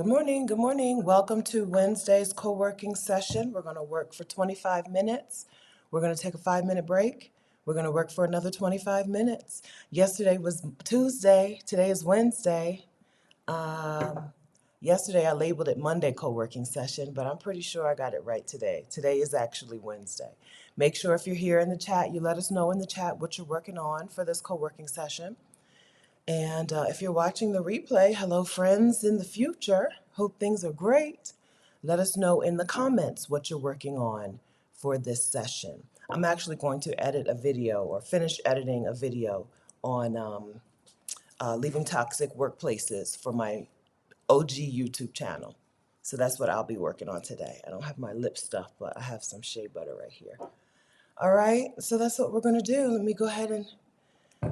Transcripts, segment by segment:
Good morning. Good morning. Welcome to Wednesday's co-working session. We're going to work for 25 minutes. We're going to take a 5-minute break. We're going to work for another 25 minutes. Yesterday was Tuesday. Today is Wednesday. Um, Yesterday I labeled it Monday co-working session, but I'm pretty sure I got it right today. Today is actually Wednesday. Make sure if you're here in the chat, you let us know in the chat what you're working on for this co-working session. And if you're watching the replay, hello, friends in the future. Hope things are great. Let us know in the comments what you're working on for this session. I'm actually going to edit a video or finish editing a video on leaving toxic workplaces for my OG YouTube channel. So that's what I'll be working on today. I don't have my lip stuff, but I have some shea butter right here. All right, so that's what we're going to do. Let me go ahead and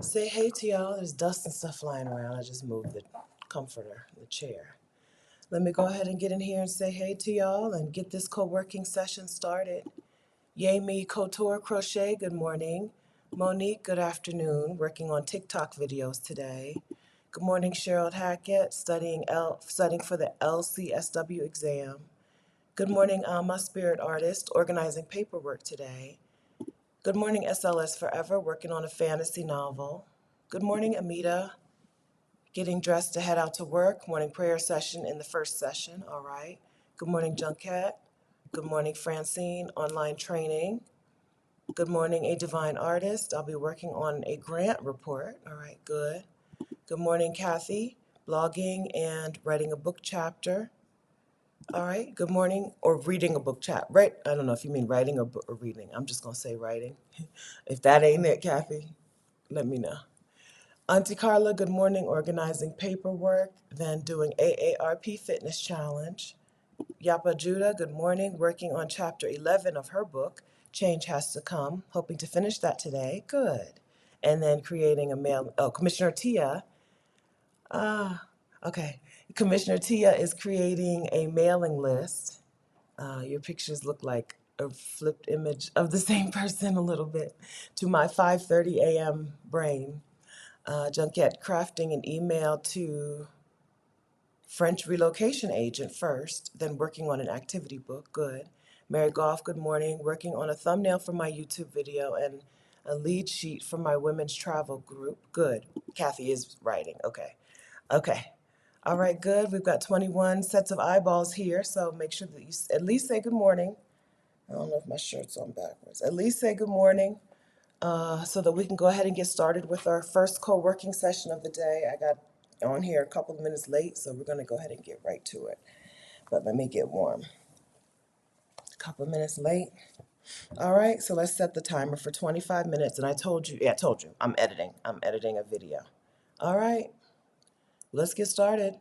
say hey to y'all. There's dust and stuff flying around. I just moved the comforter, the chair. Let me go ahead and get in here and say hey to y'all and get this co-working session started. Yay me Couture Crochet, good morning. Monique, good afternoon. Working on TikTok videos today. Good morning, Cheryl Hackett, studying for the LCSW exam. Good morning, Alma, spirit artist, organizing paperwork today. Good morning, SLS Forever, working on a fantasy novel. Good morning, Amita, getting dressed to head out to work. Morning prayer session in the first session, all right. Good morning, Junket. Good morning, Francine, online training. Good morning, A Divine Artist. I'll be working on a grant report, all right, good. Good morning, Kathy, blogging and writing a book chapter. All right, good morning, or reading a book chapter, right? I don't know if you mean writing or reading. I'm just gonna say writing. If that ain't it, Kathy, let me know. Auntie Carla, good morning, organizing paperwork, then doing AARP Fitness Challenge. Yapa Judah, good morning, working on chapter 11 of her book, Change Has to Come, hoping to finish that today. Good. And then creating a mail, Commissioner Tia, okay. Commissioner Tia is creating a mailing list. Your pictures look like a flipped image of the same person a little bit to my 5:30 a.m. brain. Junket crafting an email to French relocation agent first, then working on an activity book. Good. Mary Goff, good morning. Working on a thumbnail for my YouTube video and a lead sheet for my women's travel group. Good. Kathy is writing. Okay. Okay. All right, good. We've got 21 sets of eyeballs here, so make sure that you at least say good morning. I don't know if my shirt's on backwards. At least say good morning so that we can go ahead and get started with our first co-working session of the day. I got on here a couple of minutes late, so we're going to go ahead and get right to it. But let me get warm. A couple of minutes late. All right, so let's set the timer for 25 minutes. And I told you, I'm editing. I'm editing a video. All right, let's get started.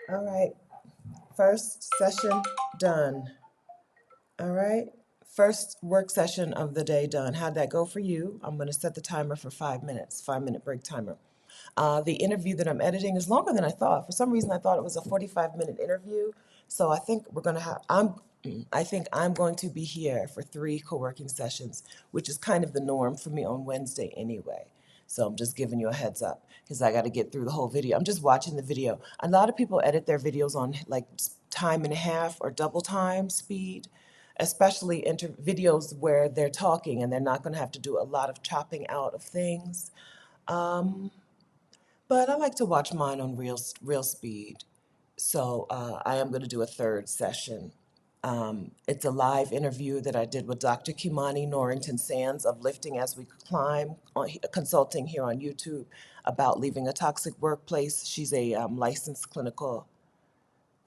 All right, first session done. All right, first work session of the day done. How'd that go for you? I'm going to set the timer for 5 minutes, 5 minute break timer. The interview that I'm editing is longer than I thought. For some reason, I thought it was a 45-minute interview. So I think we're going to have, I think I'm going to be here for 3 co-working sessions, which is kind of the norm for me on Wednesday anyway. So I'm just giving you a heads up because I got to get through the whole video. I'm just watching the video. A lot of people edit their videos on like time and a half or double time speed, especially videos where they're talking and they're not going to have to do a lot of chopping out of things. But I like to watch mine on real speed. So I am going to do a third session. It's a live interview that I did with Dr. Kimani Norrington Sands of Lifting As We Climb, consulting here on YouTube about leaving a toxic workplace. She's a licensed clinical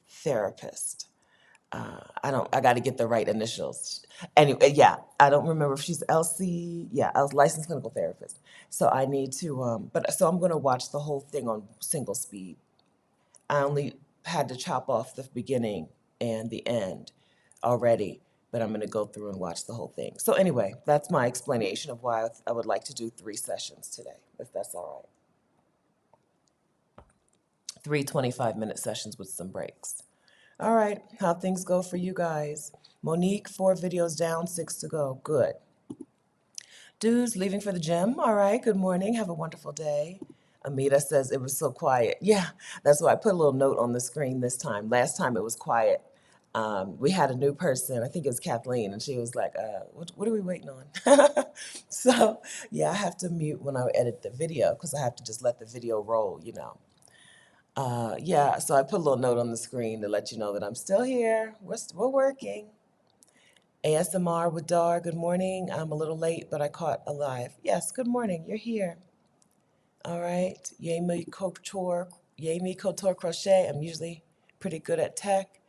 therapist. I got to get the right initials. Anyway, yeah, I don't remember if she's LC. Yeah, I was licensed clinical therapist. So I need to, so I'm going to watch the whole thing on single speed. I only had to chop off the beginning and the end already, but I'm going to go through and watch the whole thing. So anyway, that's my explanation of why I would like to do 3 sessions today, if that's all right. 3 25-minute sessions with some breaks. All right, how things go for you guys? Monique, 4 videos down, 6 to go. Good. Dudes leaving for the gym. All right, good morning. Have a wonderful day. Amita says it was so quiet. Yeah, that's why I put a little note on the screen this time. Last time it was quiet. We had a new person, I think it was Kathleen, and she was like, what are we waiting on? So, yeah, I have to mute when I edit the video because I have to just let the video roll, you know. Yeah, so I put a little note on the screen to let you know that I'm still here. We're working. ASMR with Dar, good morning. I'm a little late, but I caught a live. Yes, good morning. You're here. All right. Yami Couture Crochet. I'm usually pretty good at tech,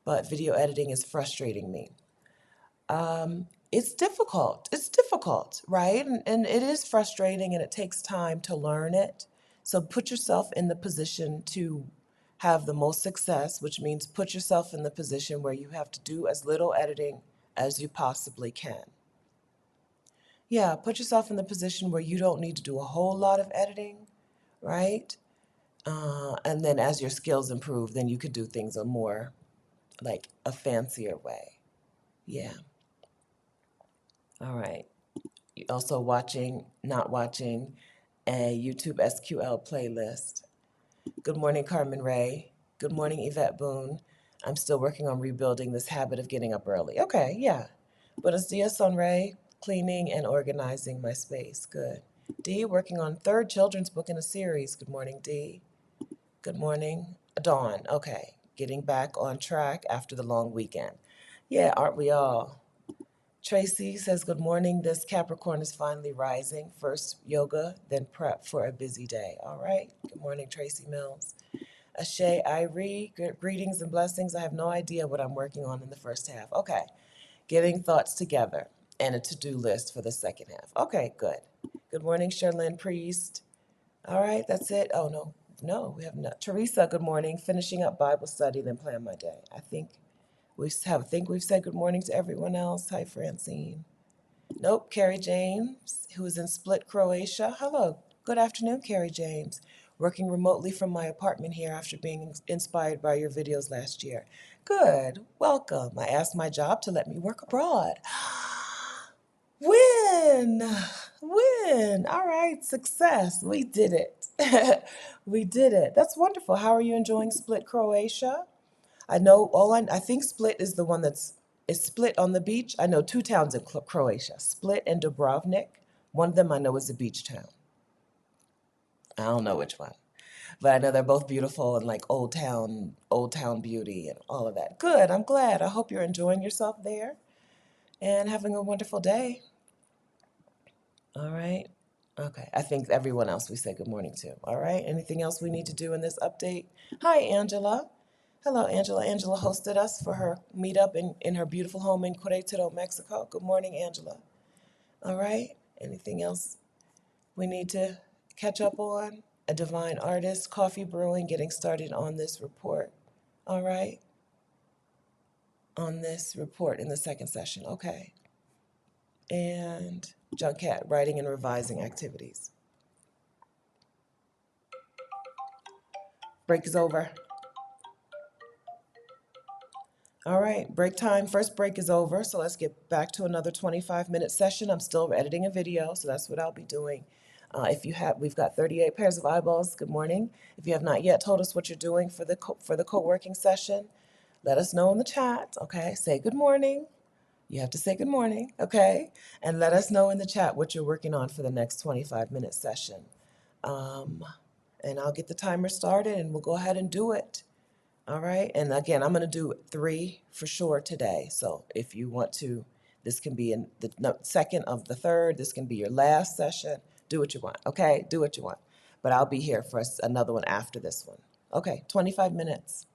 but video editing is frustrating me. It's difficult. It's difficult, right? And it is frustrating and it takes time to learn it. So put yourself in the position to have the most success, which means put yourself in the position where you have to do as little editing as you possibly can. Yeah, put yourself in the position where you don't need to do a whole lot of editing, right? And then as your skills improve, then you could do things a more, like a fancier way. Yeah. All right. Also not watching a YouTube SQL playlist. Good morning, Carmen Ray. Good morning, Yvette Boone. I'm still working on rebuilding this habit of getting up early. Okay, yeah. Buenos dias, Sonray. Cleaning and organizing my space. Good. Dee, working on 3rd children's book in a series. Good morning, Dee. Good morning, Dawn. Okay. Getting back on track after the long weekend. Yeah, aren't we all? Tracy says, good morning. This Capricorn is finally rising. First yoga, then prep for a busy day. All right. Good morning, Tracy Mills. Ashay Irie, greetings and blessings. I have no idea what I'm working on in the first half. Okay. Getting thoughts together and a to-do list for the second half. Okay, good. Good morning, Sherlyn Priest. All right, that's it. Oh, no, we have not. Teresa, good morning. Finishing up Bible study, then plan my day. I think we've said good morning to everyone else. Hi, Francine. Nope, Carrie James, who is in Split, Croatia. Hello, good afternoon, Carrie James. Working remotely from my apartment here after being inspired by your videos last year. Good, welcome. I asked my job to let me work abroad. Win! Win! All right, success. We did it. We did it. That's wonderful. How are you enjoying Split, Croatia? I know I think Split is the one is Split on the beach. I know 2 towns in Croatia, Split and Dubrovnik. One of them I know is a beach town. I don't know which one, but I know they're both beautiful and like old town beauty and all of that. Good, I'm glad. I hope you're enjoying yourself there and having a wonderful day. All right. Okay, I think everyone else we say good morning to. All right, anything else we need to do in this update? Hi, Angela. Hello, Angela. Angela hosted us for her meetup in her beautiful home in Querétaro, Mexico. Good morning, Angela. All right, anything else we need to catch up on? A divine artist, coffee brewing, getting started on this report. all right, on this report in the second session, okay. And Junket, writing and revising activities. Break is over. All right, break time. First break is over, so let's get back to another 25-minute session. I'm still editing a video, so that's what I'll be doing. We've got 38 pairs of eyeballs. Good morning. If you have not yet told us what you're doing for the co-working session, let us know in the chat. Okay, say good morning. You have to say good morning, okay? And let us know in the chat what you're working on for the next 25-minute session. And I'll get the timer started, and we'll go ahead and do it. All right, and again, I'm gonna do 3 for sure today. So if you want to, this can be in the second of the third, this can be your last session. Do what you want, okay? Do what you want. But I'll be here for another one after this one. Okay, 25 minutes.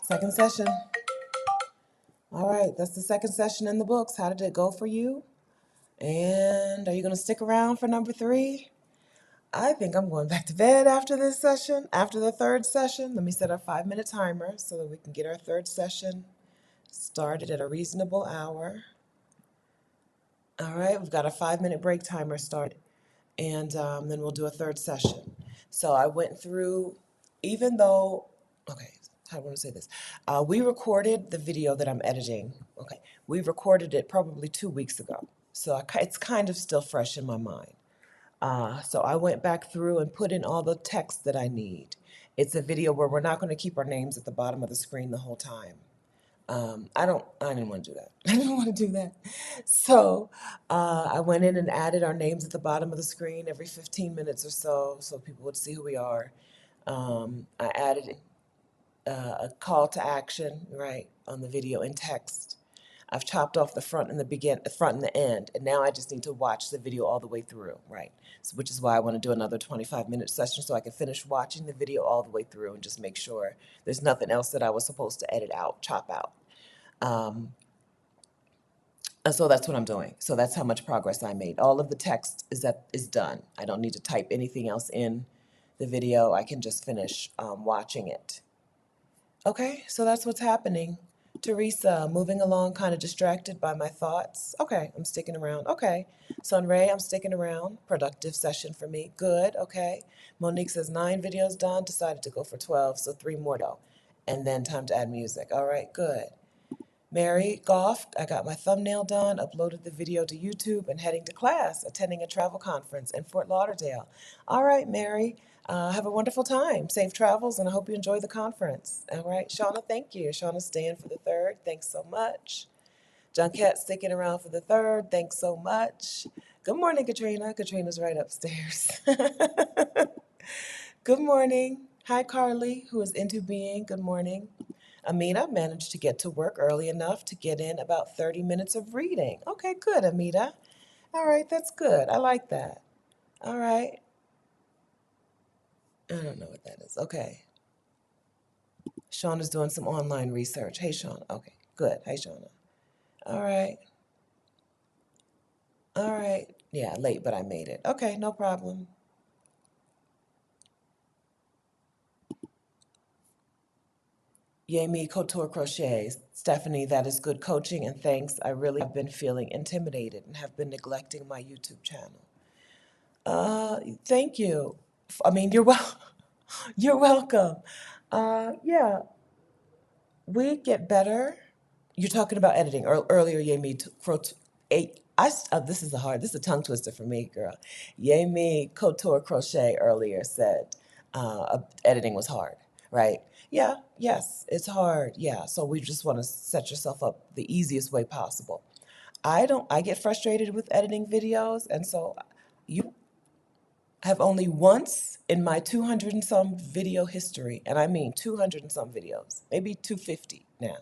Second session. All right, that's the second session in the books. How did it go for you? And are you going to stick around for number 3? I think I'm going back to bed after this session, after the third session. Let me set a 5-minute timer so that we can get our third session started at a reasonable hour. All right, we've got a 5-minute break timer started, and then we'll do a third session. So I went through, even though, okay, how do I want to say this? We recorded the video that I'm editing. Okay, we recorded it probably 2 weeks ago, so it's kind of still fresh in my mind. So I went back through and put in all the text that I need. It's a video where we're not going to keep our names at the bottom of the screen the whole time. I didn't want to do that. I didn't want to do that. So I went in and added our names at the bottom of the screen every 15 minutes or so people would see who we are. I added a call to action, right, on the video in text. I've chopped off the front and the front and the end, and now I just need to watch the video all the way through, right? So, which is why I want to do another 25-minute session so I can finish watching the video all the way through and just make sure there's nothing else that I was supposed to edit out, chop out. And so that's what I'm doing. So that's how much progress I made. All of the text is done. I don't need to type anything else in the video. I can just finish watching it. Okay, so that's what's happening. Teresa, moving along, kind of distracted by my thoughts. Okay, I'm sticking around. Okay. Sunray, I'm sticking around. Productive session for me. Good. Okay. Monique says 9 videos done. Decided to go for 12, so 3 more to go. And then time to add music. All right, good. Mary Goff, I got my thumbnail done, uploaded the video to YouTube, and heading to class, attending a travel conference in Fort Lauderdale. All right, Mary, have a wonderful time. Safe travels, and I hope you enjoy the conference. All right, Shauna, thank you. Shauna's staying for the third. Thanks so much. Junket sticking around for the third. Thanks so much. Good morning, Katrina. Katrina's right upstairs. Good morning. Hi, Carly, who is into being. Good morning. Amita managed to get to work early enough to get in about 30 minutes of reading. Okay, good, Amita. All right, that's good. I like that. All right. I don't know what that is. Okay. Shauna's doing some online research. Hey, Shauna. Okay, good. Hey, Shauna. All right. All right. Yeah, late, but I made it. Okay, no problem. Yay me couture crochet. Stephanie, that is good coaching and thanks. I really have been feeling intimidated and have been neglecting my YouTube channel. Thank you. I mean, you're welcome. Yeah, we get better. You're talking about editing. Earlier, Yemi this is a tongue twister for me, girl. Yemi Couture Crochet earlier said editing was hard, right? Yeah, yes, it's hard. Yeah, so we just want to set yourself up the easiest way possible. I get frustrated with editing videos, and so you have only once in my 200 and some video history, and I mean 200 and some videos, maybe 250 now.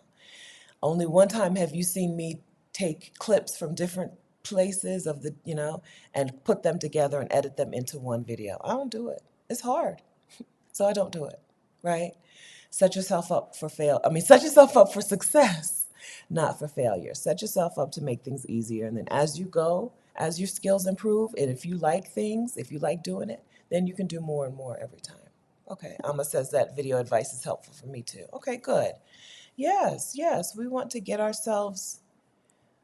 Only one time have you seen me take clips from different places of and put them together and edit them into one video. I don't do it. It's hard. So I don't do it, right? Set yourself up for set yourself up for success, not for failure. Set yourself up to make things easier. And then as you go, as your skills improve, and if you like things, if you like doing it, then you can do more and more every time. Okay, Amma says that video advice is helpful for me too. Okay, good. Yes, yes, we want to get ourselves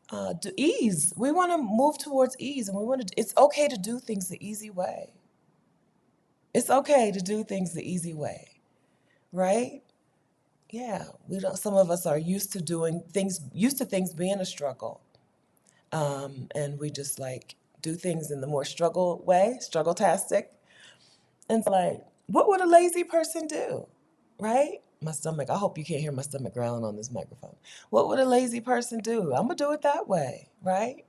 to ease. We want to move towards ease, and it's okay to do things the easy way. It's okay to do things the easy way, right? Yeah, some of us are used to things being a struggle. And we just do things in the more struggle way, struggle-tastic. And it's like, what would a lazy person do? Right? My stomach, I hope you can't hear my stomach growling on this microphone. What would a lazy person do? I'm going to do it that way, right?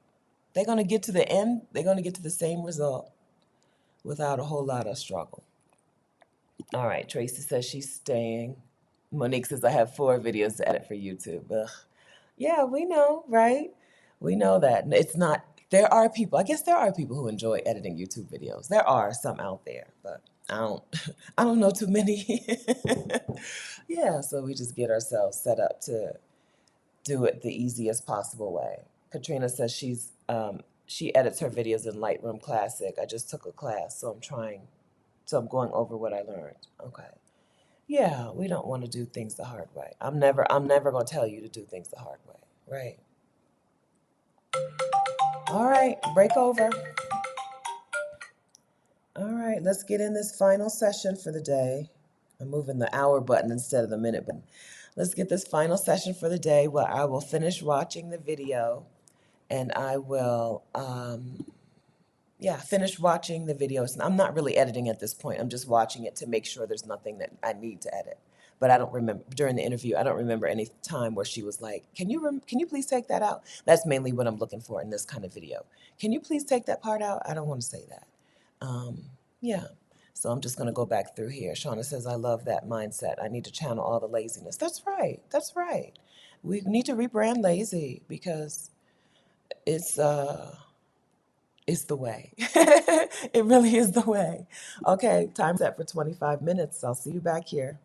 They're going to get to the end, they're going to get to the same result without a whole lot of struggle. All right, Tracy says she's staying. Monique says I have 4 videos to edit for YouTube. Ugh. Yeah, we know, right? We know that. I guess there are people who enjoy editing YouTube videos. There are some out there, but I don't, I don't know too many. Yeah, so we just get ourselves set up to do it the easiest possible way. Katrina says she edits her videos in Lightroom Classic. I just took a class, so I'm going over what I learned. Okay. Yeah, we don't want to do things the hard way. I'm never going to tell you to do things the hard way, right? All right, break over. All right, let's get in this final session for the day. I'm moving the hour button instead of the minute button. Let's get this final session for the day where I will finish watching the video and I will, finish watching the videos. I'm not really editing at this point. I'm just watching it to make sure there's nothing that I need to edit. But I don't remember during the interview. I don't remember any time where she was like, "Can you please take that out?" That's mainly what I'm looking for in this kind of video. Can you please take that part out? I don't want to say that. Um, yeah. So I'm just going to go back through here. Shauna says, I love that mindset. I need to channel all the laziness. That's right. That's right. We need to rebrand lazy because it's it's the way. It really is the way. Okay, time set for 25 minutes. I'll see you back here.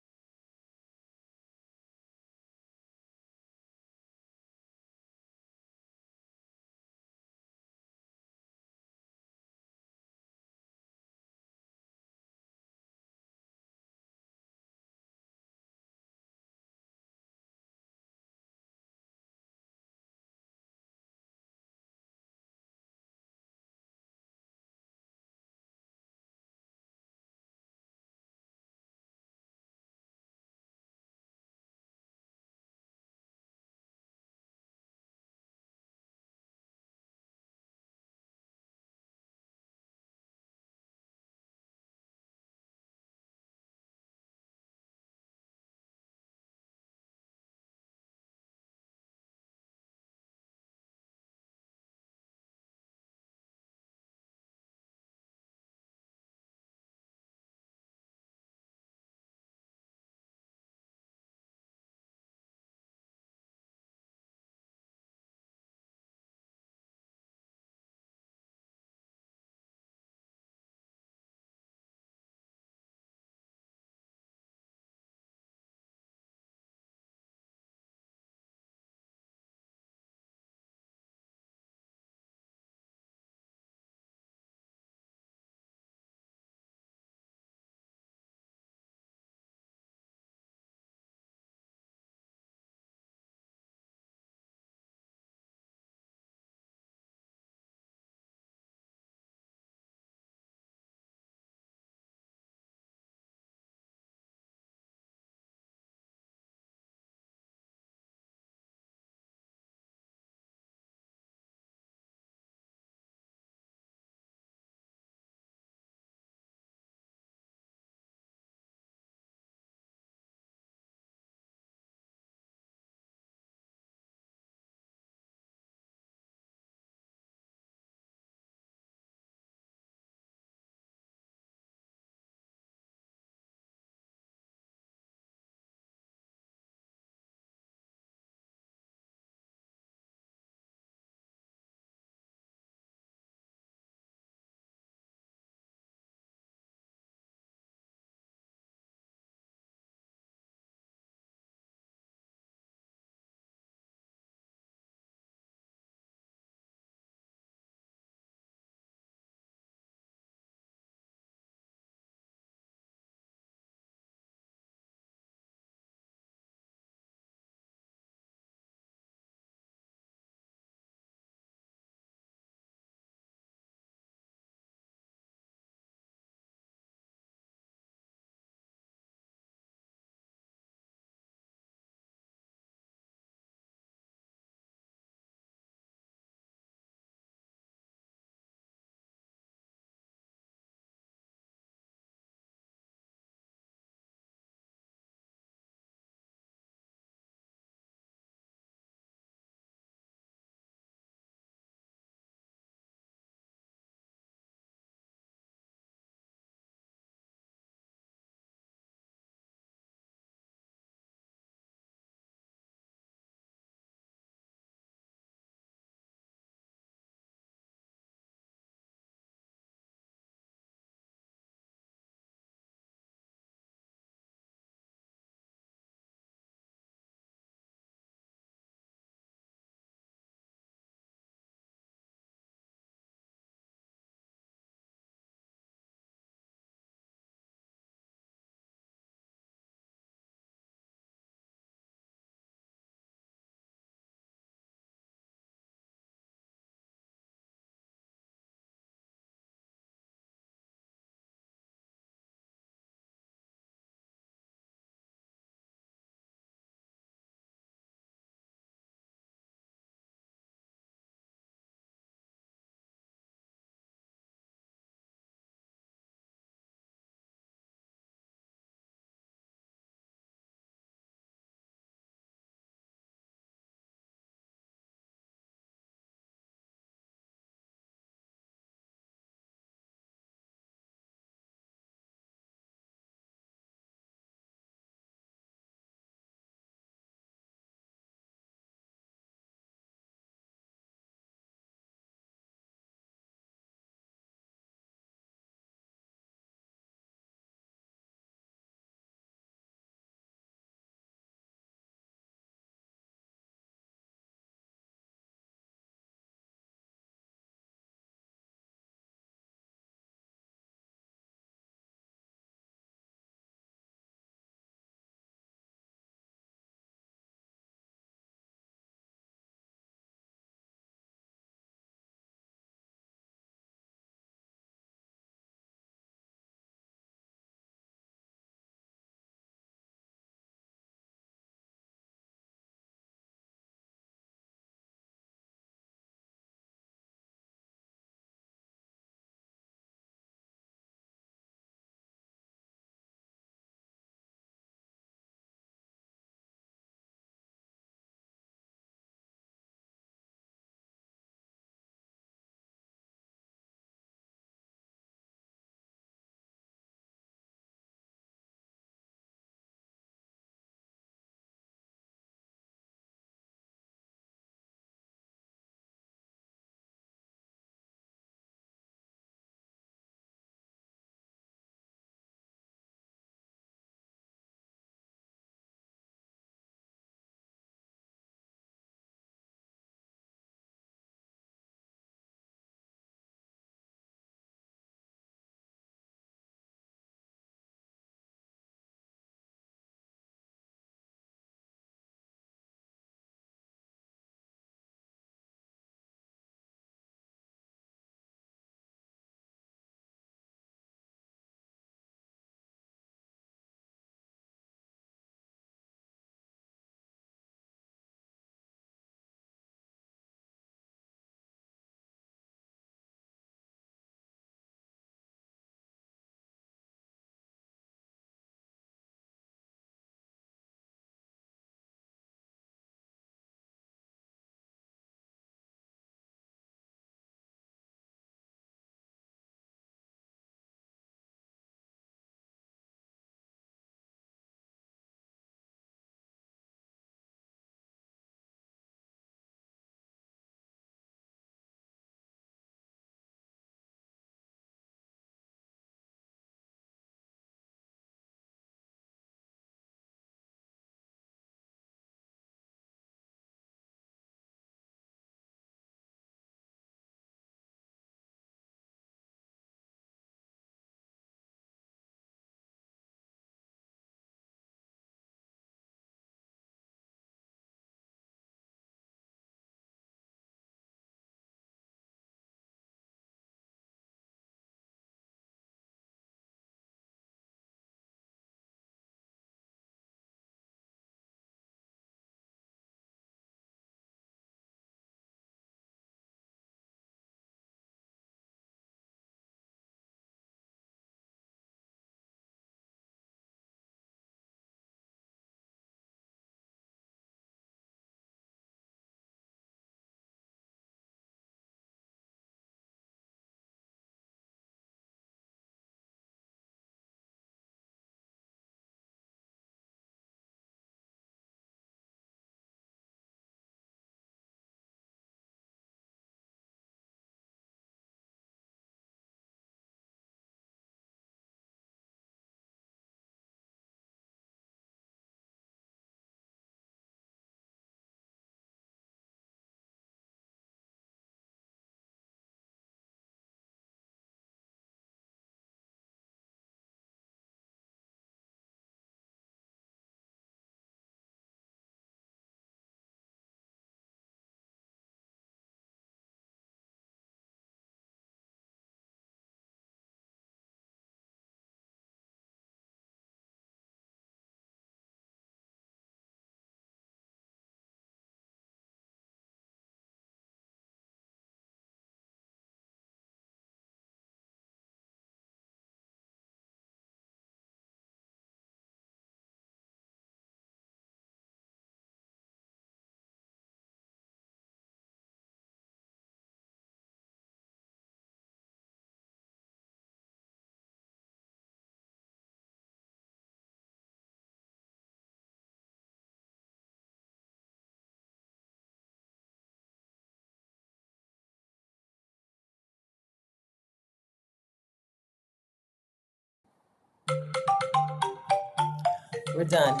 We're done.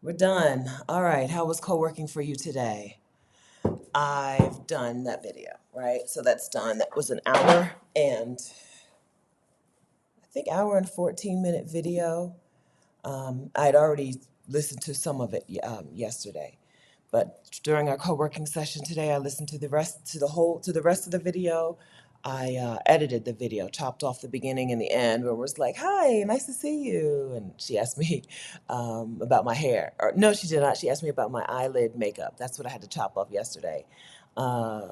We're done. All right. How was co-working for you today? I've done that video, right? So that's done. That was an hour and I think hour and 14-minute video. I'd already listened to some of it yesterday, but during our co-working session today, I listened to the rest to the rest of the video. I edited the video, chopped off the beginning and the end, where it was like, "Hi, nice to see you," and she asked me about my hair. Or no, she did not. She asked me about my eyelid makeup. That's what I had to chop off yesterday. Uh,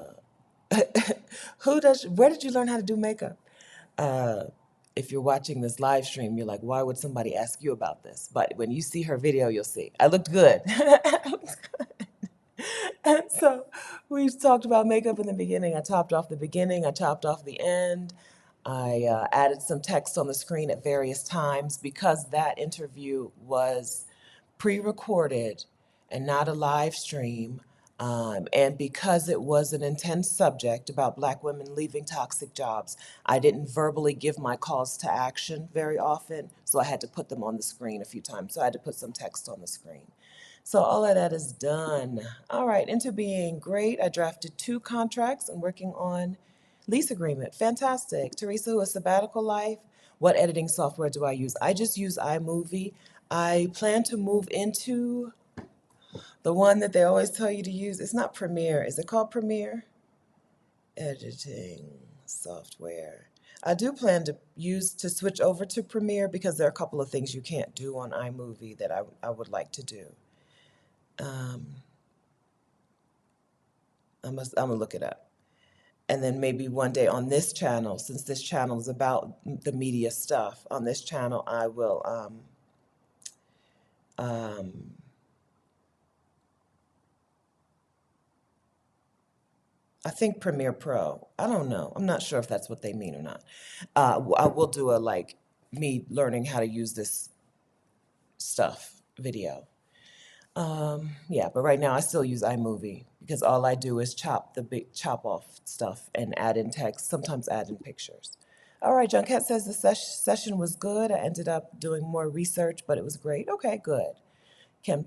Where did you learn how to do makeup? Uh, if you're watching this live stream, you're like, why would somebody ask you about this? But when you see her video, you'll see. I looked good. And so we talked about makeup in the beginning. I chopped off the beginning, I chopped off the end. I added some text on the screen at various times because that interview was pre-recorded and not a live stream. And because it was an intense subject about Black women leaving toxic jobs, I didn't verbally give my calls to action very often, so I had to put them on the screen a few times. So I had to put some text on the screen. So all of that is done. All right, into being great. I drafted 2 contracts. I'm working on lease agreement. Fantastic. Teresa, who has sabbatical life. What editing software do I use? I just use iMovie. I plan to move into the one that they always tell you to use. It's not Premiere. Is it called Premiere? Editing software. I do plan to switch over to Premiere because there are a couple of things you can't do on iMovie that I would like to do. I'm gonna look it up. And then maybe one day on this channel, since this channel is about the media stuff, on this channel I will I think Premiere Pro. I don't know. I'm not sure if that's what they mean or not. I will do a me learning how to use this stuff video. Yeah, but right now I still use iMovie because all I do is chop off stuff and add in text, sometimes add in pictures. All right, John Cat says the session was good. I ended up doing more research, but it was great. Okay, good.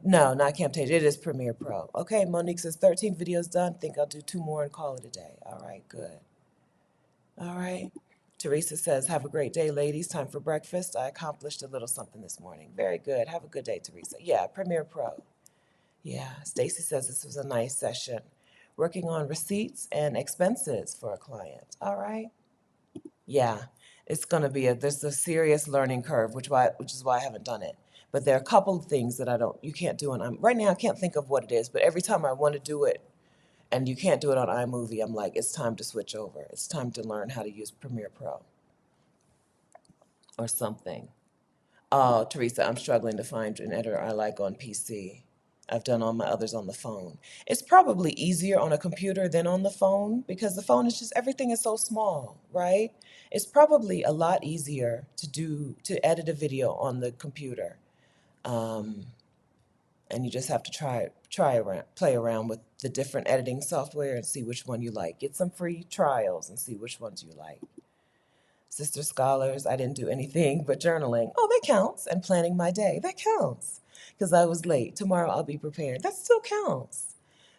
No, not Camtasia. It is Premiere Pro. Okay, Monique says 13 videos done. Think I'll do 2 more and call it a day. All right, good. All right. Teresa says, have a great day, ladies. Time for breakfast. I accomplished a little something this morning. Very good. Have a good day, Teresa. Yeah, Premiere Pro. Yeah, Stacy says this was a nice session. Working on receipts and expenses for a client. All right. Yeah, it's going to be there's a serious learning curve, which is why I haven't done it. But there are a couple of things that you can't do on, right now I can't think of what it is, but every time I want to do it and you can't do it on iMovie, I'm like, it's time to switch over. It's time to learn how to use Premiere Pro or something. Oh, Teresa, I'm struggling to find an editor I like on PC. I've done all my others on the phone. It's probably easier on a computer than on the phone because the phone is just, everything is so small, right? It's probably a lot easier to edit a video on the computer. And you just have to play around with the different editing software and see which one you like. Get some free trials and see which ones you like. Sister Scholars, I didn't do anything but journaling. Oh, that counts. And planning my day, that counts. Because I was late. Tomorrow I'll be prepared. That still counts.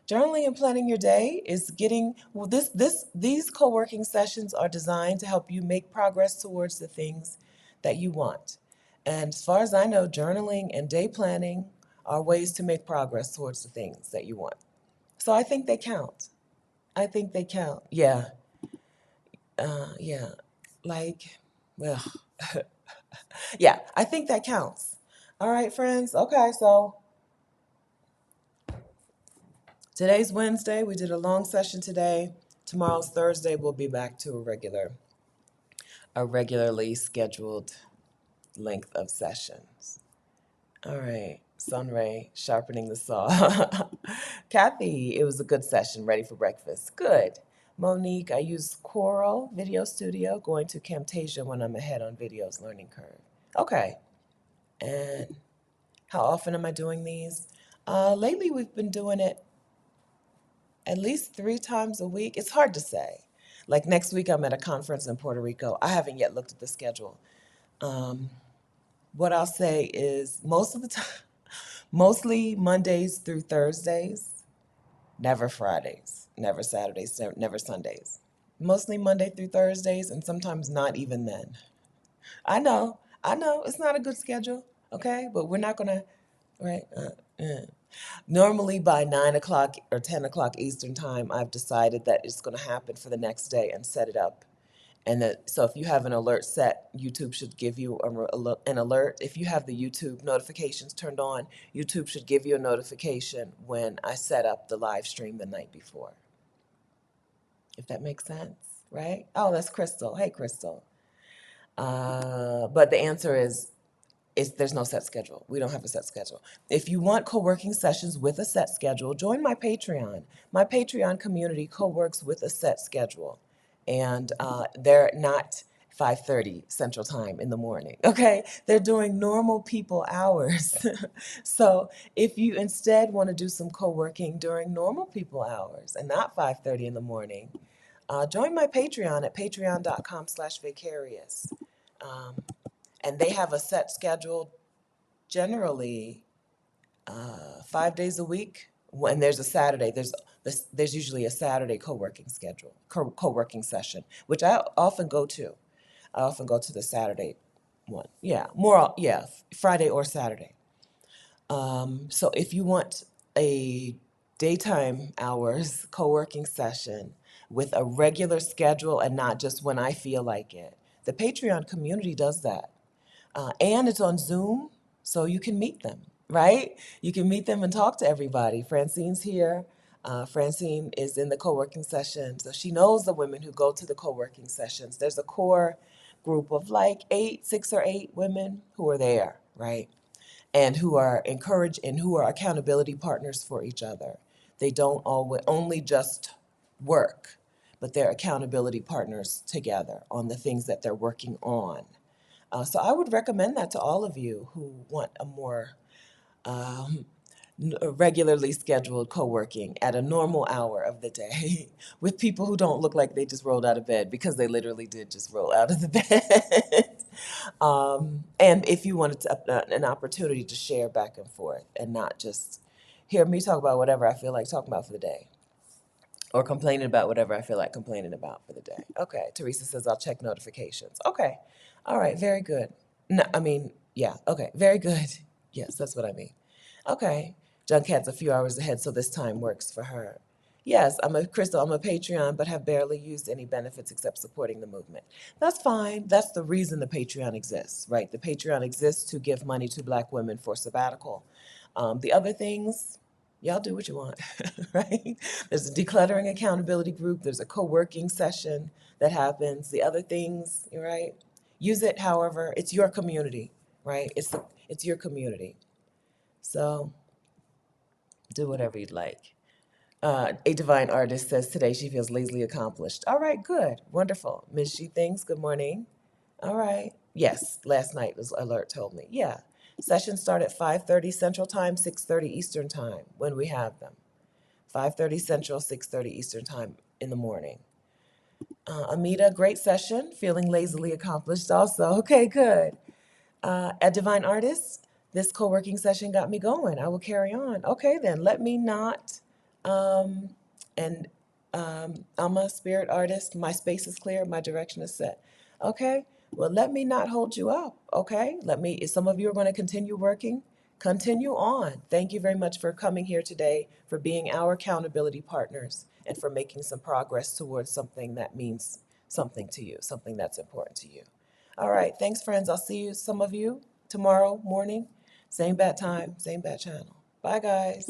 Journaling and planning your day is these co-working sessions are designed to help you make progress towards the things that you want. And as far as I know, journaling and day planning are ways to make progress towards the things that you want. So I think they count. I think they count. Yeah. Yeah. Well, yeah, I think that counts. All right, friends. Okay, so today's Wednesday. We did a long session today. Tomorrow's Thursday. We'll be back to a regularly scheduled length of sessions. All right. Sunray, sharpening the saw. Kathy, it was a good session. Ready for breakfast. Good. Monique, I use Coral Video Studio, going to Camtasia when I'm ahead on videos learning curve. Okay. And how often am I doing these? Lately, we've been doing it at least 3 times a week. It's hard to say. Like next week, I'm at a conference in Puerto Rico. I haven't yet looked at the schedule. What I'll say is most of the time, mostly Mondays through Thursdays, never Fridays, never Saturdays, never Sundays. Mostly Monday through Thursdays, and sometimes not even then. I know, it's not a good schedule, okay? But we're not gonna, right? Normally by 9 o'clock or 10 o'clock Eastern time, I've decided that it's gonna happen for the next day and set it up. And that, so if you have an alert set, YouTube should give you an alert. If you have the YouTube notifications turned on, YouTube should give you a notification when I set up the live stream the night before. If that makes sense, right? Oh, that's Crystal. Hey, Crystal. But the answer is there's no set schedule. We don't have a set schedule. If you want co-working sessions with a set schedule, join my Patreon. My Patreon community co-works with a set schedule, and they're not 5:30 Central Time in the morning. Okay, they're doing normal people hours. So if you instead want to do some co-working during normal people hours and not 5:30 in the morning, join my Patreon at patreon.com/vicarious. And they have a set schedule, generally 5 days a week. When there's a Saturday, there's usually a Saturday co-working schedule, co-working session, which I often go to. I often go to the Saturday one. Yeah, Friday or Saturday. So if you want a daytime hours co-working session with a regular schedule and not just when I feel like it, the Patreon community does that. And it's on Zoom, so you can meet them, right? You can meet them and talk to everybody. Francine's here. Francine is in the co-working session, so she knows the women who go to the co-working sessions. There's a core group of like 6 or 8 women who are there, right? And who are encouraged and who are accountability partners for each other. They don't always only just work, but they're accountability partners together on the things that they're working on. So I would recommend that to all of you who want a more regularly scheduled co-working at a normal hour of the day with people who don't look like they just rolled out of bed, because they literally did just roll out of the bed. And if you wanted an opportunity to share back and forth and not just hear me talk about whatever I feel like talking about for the day, or complaining about whatever I feel like complaining about for the day. Okay, Teresa says I'll check notifications. Okay, all right, very good. No, I mean, yeah, okay, very good. Yes, that's what I mean. Okay, Junkat's a few hours ahead, so this time works for her. Yes, I'm a Patreon, but have barely used any benefits except supporting the movement. That's fine. That's the reason the Patreon exists, right? The Patreon exists to give money to Black women for sabbatical. The other things, y'all do what you want, right? There's a decluttering accountability group. There's a co-working session that happens. The other things, right? Use it however, it's your community, right? It's your community. So do whatever you'd like. A Divine Artist says today she feels lazily accomplished. All right, good, wonderful. Ms. She Thinks, good morning. All right. Yes, last night was alert told me. Yeah. Sessions start at 5:30 Central Time, 6:30 Eastern Time when we have them. 5:30 Central, 6:30 Eastern Time in the morning. Amita, great session. Feeling lazily accomplished also. Okay, good. A Divine Artist, this co-working session got me going. I will carry on. Okay, then let me not. And I'm a spirit artist. My space is clear. My direction is set. Okay. Well, let me not hold you up. Okay. If some of you are going to continue working, continue on. Thank you very much for coming here today, for being our accountability partners, and for making some progress towards something that means something to you, something that's important to you. All right. Thanks, friends. I'll see you, some of you, tomorrow morning. Same bat time, same bat channel. Bye, guys.